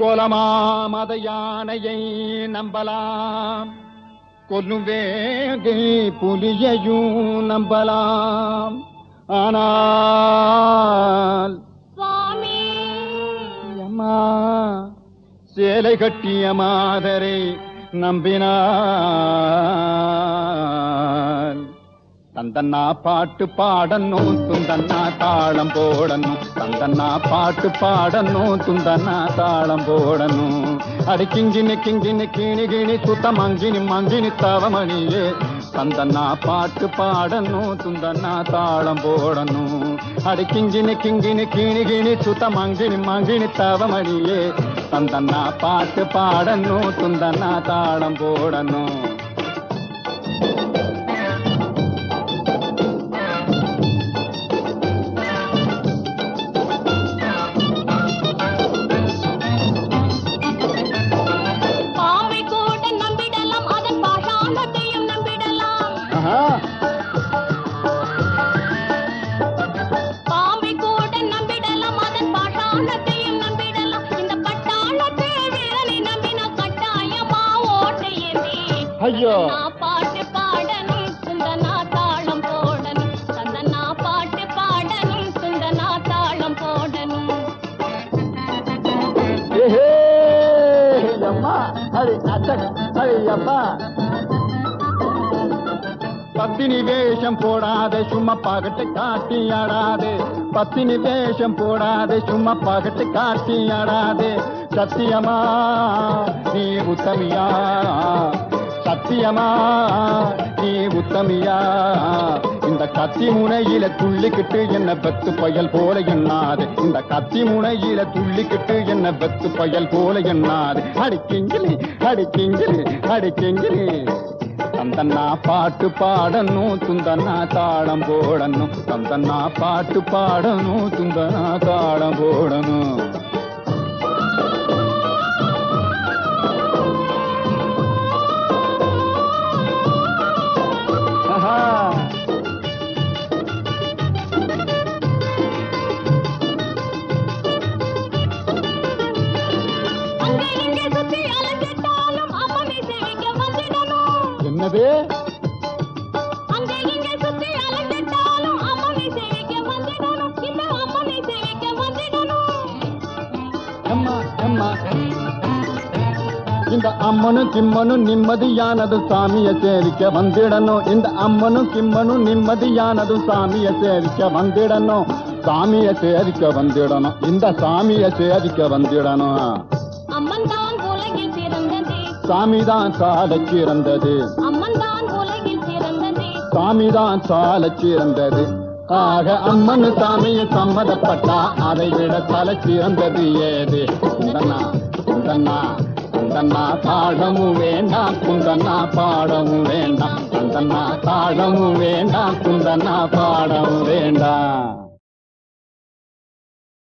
கோலமாமத யானையை நம்பலாம், கொல்லும் வேங்கை புலியையும் நம்பலாம். ஆனால் அம்மா சேலை கட்டிய மாதரை நம்பினான். தந்தன்னா பாட்டு பாடணும், துந்தன்னா தாளம் போடணும். தந்தன்னா பாட்டு பாடணும், துந்தன்னா தாளம் போடணும். அடி கிங்கினி கிங்கினி கிணி கிணி சுத்த மங்கினி மங்கினி தவமணியே. தந்தன்னா பாட்டு பாடணும், துந்தன்னா தாளம் போடணும். அடி கிங்கினி கிங்கினி கிணி கிணி சுத்த மங்கினி மங்கினி தவமணியே. தந்தன்னா பாட்டு பாடணும், துந்தன்னா தாளம் போடணும். பாம்பை கூட நம்பிடலாம், அதன் பாஷாணத்தையும் நம்பிடலாம். இந்த பட்டாளத்தை வீரனை நம்பின கட்டாயமா ஓட்டை ஏந்தி. ஐயோ பாட்டு பாடணும், சுந்தனா தாளம் போடணும். சந்தனா பாட்டு பாடணும், சுந்தனா தாளம் போடணும். அம்மா அடி அச்சக் அடி அம்மா. பத்தினி வேஷம் போடாதே, சும்மா பகட்டு காட்டி ஆடாதே. பத்தினி வேஷம் போடாதே, சும்மா பகட்டு காட்டி ஆடாதே. சத்தியமா நீ உத்தமியா, சத்தியமா நீ உத்தமியா. இந்த கத்தி முனையில துள்ளிக்கிட்டு என்ன வெத்து பயல் போல எண்ணாது. இந்த கத்தி முனையில துள்ளிக்கிட்டு என்ன வெத்து பயல் போல எண்ணாது. அடிக்கிங்கிலி அடிக்கிங்கிலி அடிக்கிங்கிலி. தந்தன்னா பாட்டு பாடணும், துந்தன்னா தாளம் போடணும். தந்தன்னா பாட்டு பாடணும், துந்தன்னா தாளம் போடணும். என்னது இந்த அம்மனும் கிம்மனும் நிம்மதியானது சாமிய சேரிக்க வந்திடணும். இந்த அம்மனும் கிம்மனும் நிம்மதியானது சாமிய சேரிக்க வந்திடணும். சாமிய சேரிக்க வந்திடணும், இந்த சாமிய சேரிக்க வந்திடணும். அம்மன் தான் உலகில் சிறந்தது, சாமிதான் சாலச் சிறந்தது. அம்மன் தான் உலகில் சிறந்தது, சாமிதான் சாலச் சிறந்தது. ஆக அம்மன் சாமியை சம்மதப்பட்டா அதை விட தலை சிறந்தது ஏது? குந்தன்னா குந்தன்னா குந்தன்னா தாழமும் வேண்டாம், குந்தன்னா பாடமும் வேண்டாம். குந்தன்னா தாழமும் வேண்டாம், குந்தன்னா பாடமும் வேண்டாம்.